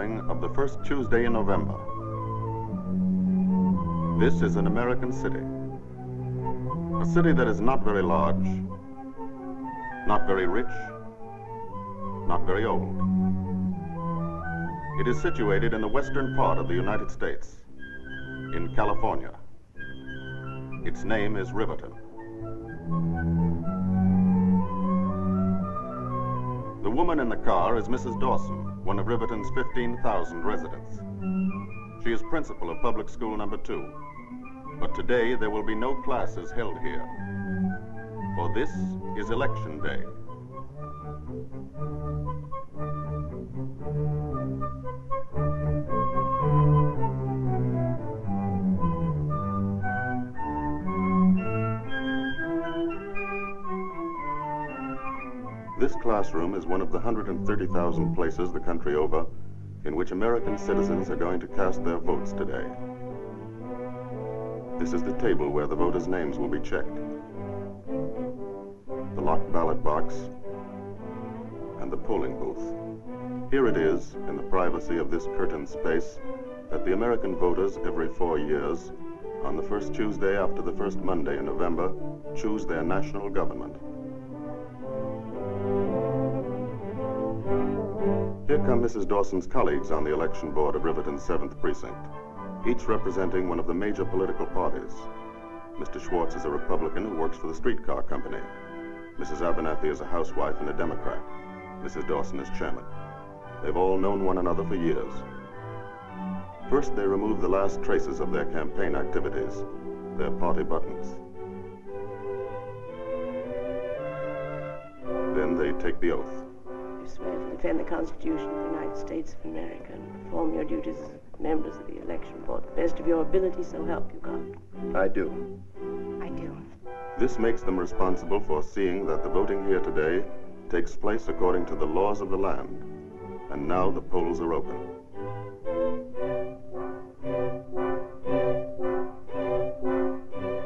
morning of the first Tuesday in November. This is an American city. A city that is not very large, not very rich, not very old. It is situated in the western part of the United States, in California. Its name is Riverton. The woman in the car is Mrs. Dawson, one of Riverton's 15,000 residents. She is principal of public school number 2. But today there will be no classes held here, for this is election day. This classroom is one of the 130,000 places the country over in which American citizens are going to cast their votes today. This is the table where the voters' names will be checked. The locked ballot box and the polling booth. Here it is, in the privacy of this curtained space, that the American voters every 4 years, on the first Tuesday after the first Monday in November, choose their national government. Here come Mrs. Dawson's colleagues on the election board of Riverton's 7th precinct, each representing one of the major political parties. Mr. Schwartz is a Republican who works for the streetcar company. Mrs. Abernathy is a housewife and a Democrat. Mrs. Dawson is chairman. They've all known one another for years. First, they remove the last traces of their campaign activities, their party buttons. Then they take the oath. You swear to defend the Constitution of the United States of America and perform your duties as members of the election board to the best of your ability, so help you God. I do. I do. This makes them responsible for seeing that the voting here today takes place according to the laws of the land. And now the polls are open.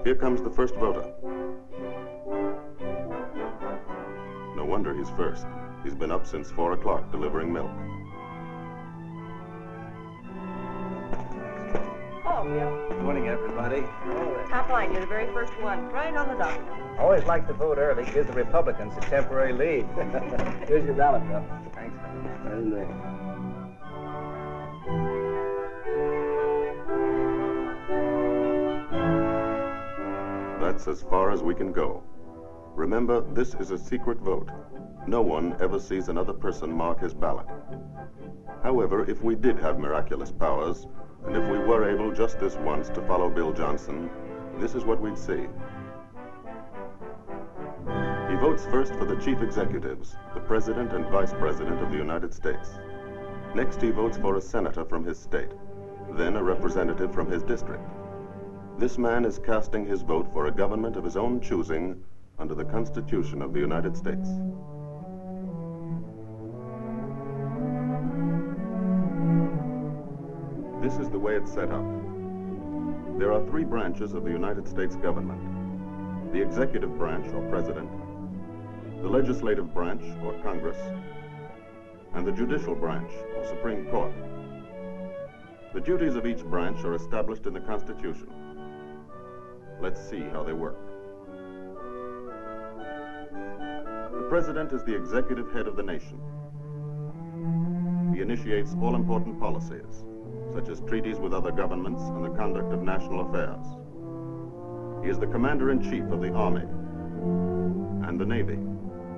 Here comes the first voter. No wonder he's first. He's been up since 4 o'clock delivering milk. Oh, Bill. Good morning, everybody. Top line, you're the very first one. Right on the dot. Always like to vote early. Gives the Republicans a temporary lead. Here's your ballot, Bill. Thanks. Right in there. That's as far as we can go. Remember, this is a secret vote. No one ever sees another person mark his ballot. However, if we did have miraculous powers, and if we were able just this once to follow Bill Johnson, this is what we'd see. He votes first for the chief executives, the President and Vice President of the United States. Next, he votes for a senator from his state, then a representative from his district. This man is casting his vote for a government of his own choosing under the Constitution of the United States. This is the way it's set up. There are 3 branches of the United States government: the executive branch, or president, the legislative branch, or Congress, and the judicial branch, or Supreme Court. The duties of each branch are established in the Constitution. Let's see how they work. The president is the executive head of the nation. He initiates all important policies, such as treaties with other governments and the conduct of national affairs. He is the commander-in-chief of the Army and the Navy,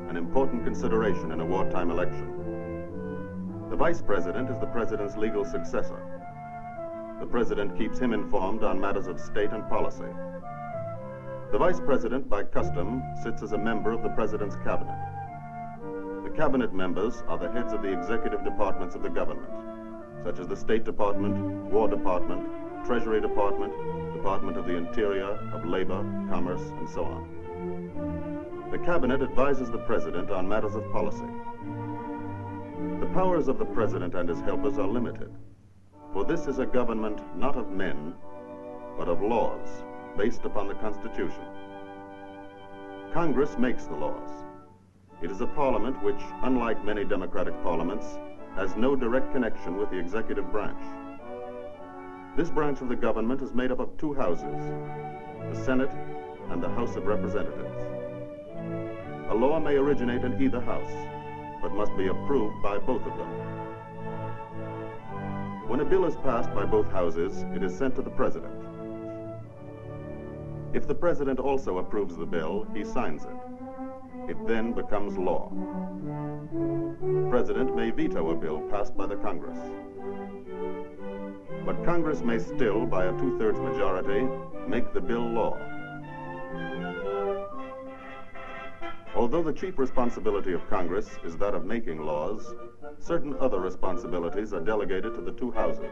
an important consideration in a wartime election. The vice president is the president's legal successor. The president keeps him informed on matters of state and policy. The vice president, by custom, sits as a member of the president's cabinet. The cabinet members are the heads of the executive departments of the government, such as the State Department, War Department, Treasury Department, Department of the Interior, of Labor, Commerce, and so on. The cabinet advises the president on matters of policy. The powers of the president and his helpers are limited, for this is a government not of men, but of laws, based upon the Constitution. Congress makes the laws. It is a parliament which, unlike many democratic parliaments, has no direct connection with the executive branch. This branch of the government is made up of two houses, the Senate and the House of Representatives. A law may originate in either house, but must be approved by both of them. When a bill is passed by both houses, it is sent to the president. If the president also approves the bill, he signs it. It then becomes law. The president may veto a bill passed by the Congress. But Congress may still, by a two-thirds majority, make the bill law. Although the chief responsibility of Congress is that of making laws, certain other responsibilities are delegated to the two houses.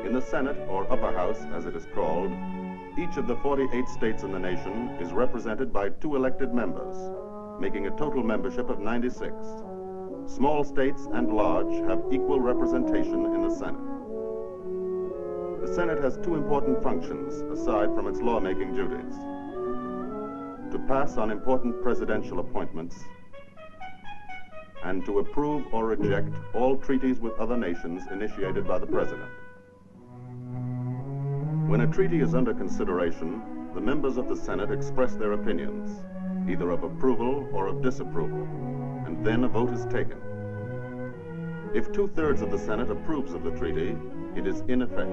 In the Senate, or upper house as it is called, each of the 48 states in the nation is represented by 2 elected members, making a total membership of 96. Small states and large have equal representation in the Senate. The Senate has 2 important functions aside from its lawmaking duties: to pass on important presidential appointments and to approve or reject all treaties with other nations initiated by the president. When a treaty is under consideration, the members of the Senate express their opinions, either of approval or of disapproval, and then a vote is taken. If 2/3 of the Senate approves of the treaty, it is in effect.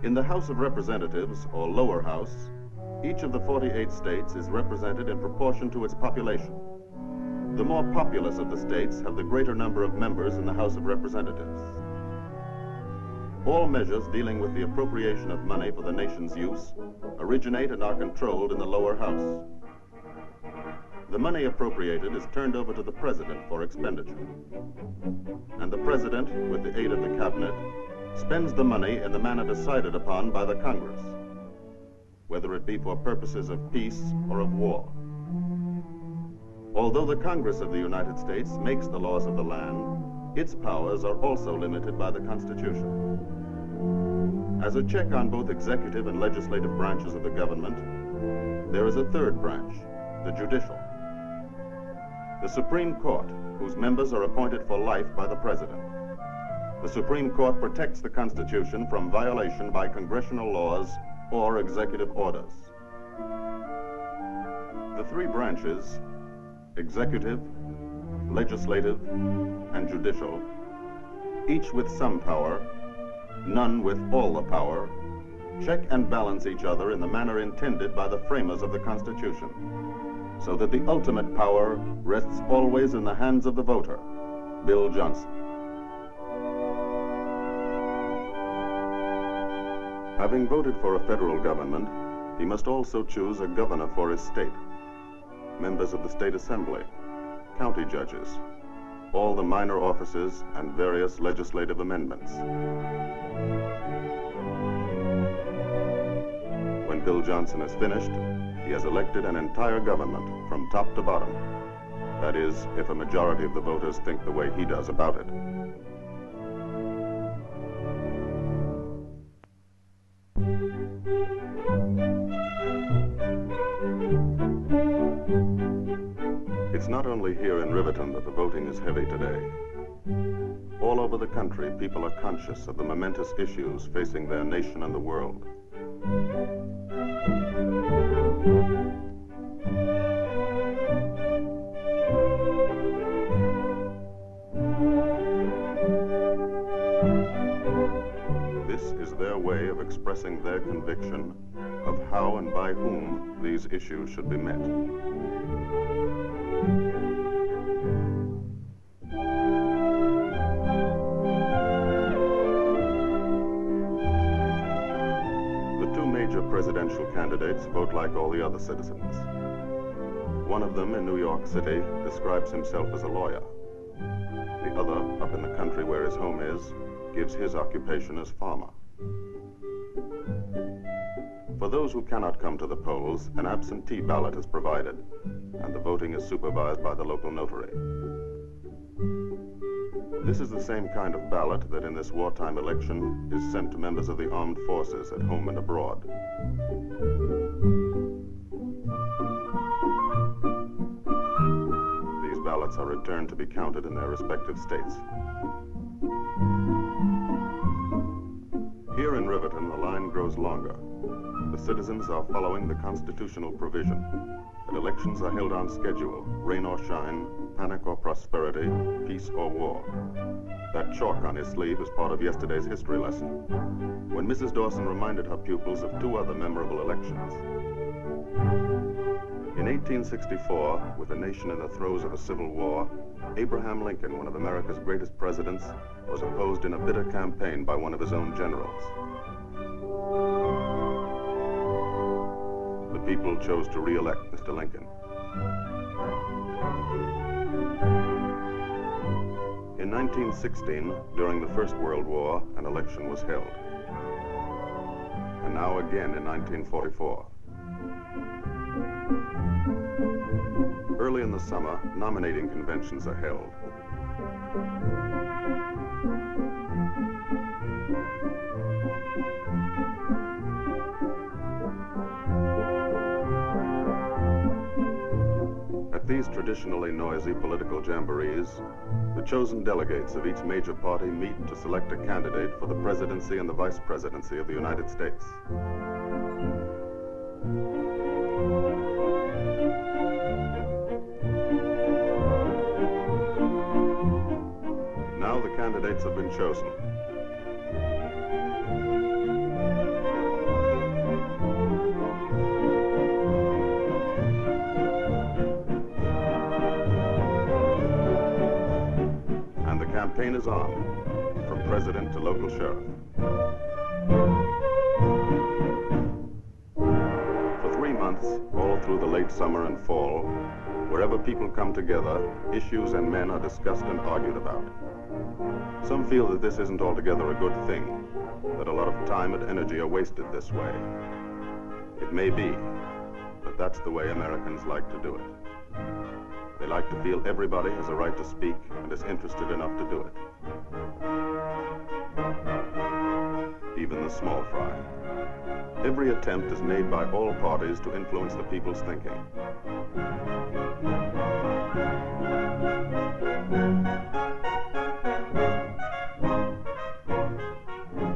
In the House of Representatives, or lower house, each of the 48 states is represented in proportion to its population. The more populous of the states have the greater number of members in the House of Representatives. All measures dealing with the appropriation of money for the nation's use originate and are controlled in the lower house. The money appropriated is turned over to the president for expenditure. And the president, with the aid of the cabinet, spends the money in the manner decided upon by the Congress, whether it be for purposes of peace or of war. Although the Congress of the United States makes the laws of the land, its powers are also limited by the Constitution. As a check on both executive and legislative branches of the government, there is a third branch, the judicial. The Supreme Court, whose members are appointed for life by the President. The Supreme Court protects the Constitution from violation by congressional laws or executive orders. The 3 branches, executive, legislative, and judicial, each with some power, none with all the power, check and balance each other in the manner intended by the framers of the Constitution, so that the ultimate power rests always in the hands of the voter, Bill Johnson. Having voted for a federal government, he must also choose a governor for his state, members of the state assembly, county judges, all the minor offices, and various legislative amendments. When Bill Johnson is finished, he has elected an entire government from top to bottom. That is, if a majority of the voters think the way he does about it. It's not only here in Riverton that the voting is heavy today. All over the country, people are conscious of the momentous issues facing their nation and the world. This is their way of expressing their conviction of how and by whom these issues should be met. Presidential candidates vote like all the other citizens. One of them in New York City describes himself as a lawyer. The other, up in the country where his home is, gives his occupation as farmer. For those who cannot come to the polls, an absentee ballot is provided, and the voting is supervised by the local notary. This is the same kind of ballot that in this wartime election is sent to members of the armed forces at home and abroad. These ballots ballots are returned to be counted in their respective states. Here in Riverton, the line grows longer. The citizens are following the constitutional provision that elections are held on schedule, rain or shine, panic or prosperity, peace or war. That chalk on his sleeve is part of yesterday's history lesson, when Mrs. Dawson reminded her pupils of two other memorable elections. In 1864, with the nation in the throes of a civil war, Abraham Lincoln, one of America's greatest presidents, was opposed in a bitter campaign by one of his own generals. The people chose to re-elect Mr. Lincoln. In 1916, during the First World War, an election was held. And now again in 1944. Early in the summer, nominating conventions are held. At these traditionally noisy political jamborees, the chosen delegates of each major party meet to select a candidate for the presidency and the vice presidency of the United States. Now the candidates have been chosen. And the campaign is on, from president to local sheriff. For 3 months, all through the late summer and fall, wherever people come together, issues and men are discussed and argued about. Some feel that this isn't altogether a good thing, that a lot of time and energy are wasted this way. It may be, but that's the way Americans like to do it. They like to feel everybody has a right to speak and is interested enough to do it. Even the small fry. Every attempt is made by all parties to influence the people's thinking.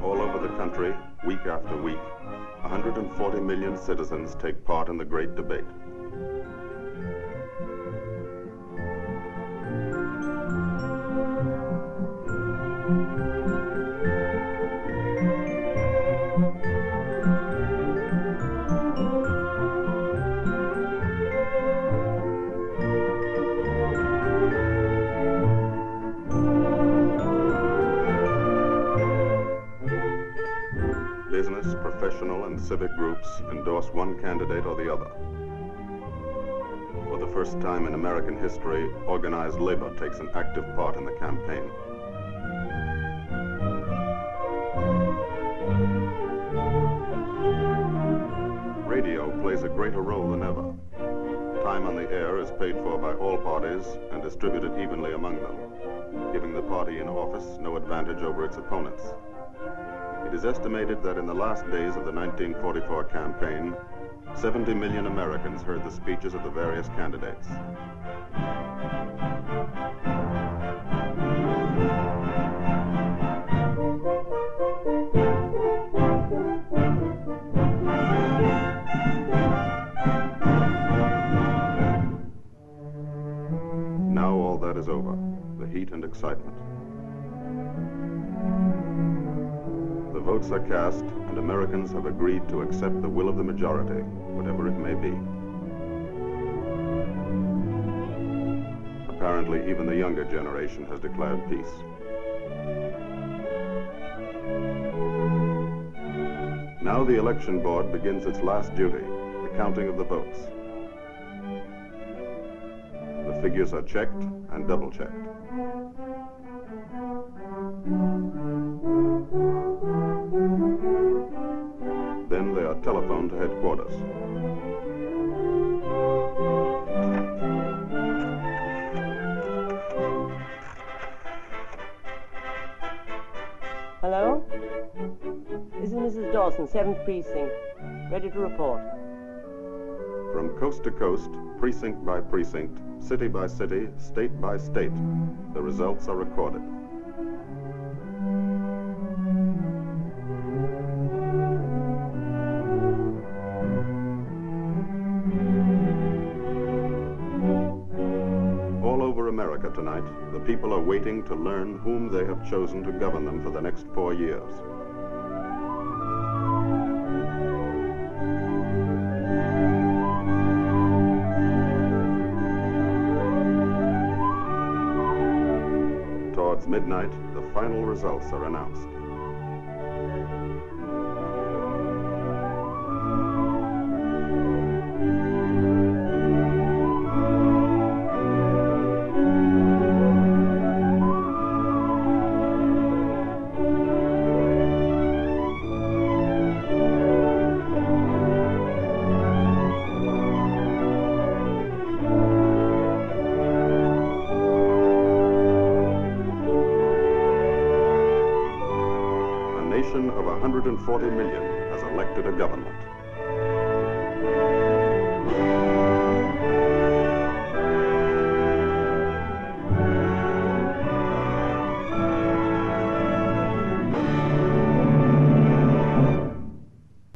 All over the country, week after week, 140 million citizens take part in the great debate. Business, professional, and civic groups endorse one candidate or the other. For the first time in American history, organized labor takes an active part in the campaign. Radio plays a greater role than ever. Time on the air is paid for by all parties and distributed evenly among them, giving the party in office no advantage over its opponents. It is estimated that in the last days of the 1944 campaign, 70 million Americans heard the speeches of the various candidates. Now all that is over, the heat and excitement. The votes are cast, and Americans have agreed to accept the will of the majority, whatever it may be. Apparently, even the younger generation has declared peace. Now the election board begins its last duty, the counting of the votes. The figures are checked and double-checked. Then they are telephoned to headquarters. Hello? This is Mrs. Dawson, 7th Precinct. Ready to report. From coast to coast, precinct by precinct, city by city, state by state, the results are recorded. All over America tonight, the people are waiting to learn whom they have chosen to govern them for the next 4 years. Towards midnight, the final results are announced. A nation of 140 million has elected a government.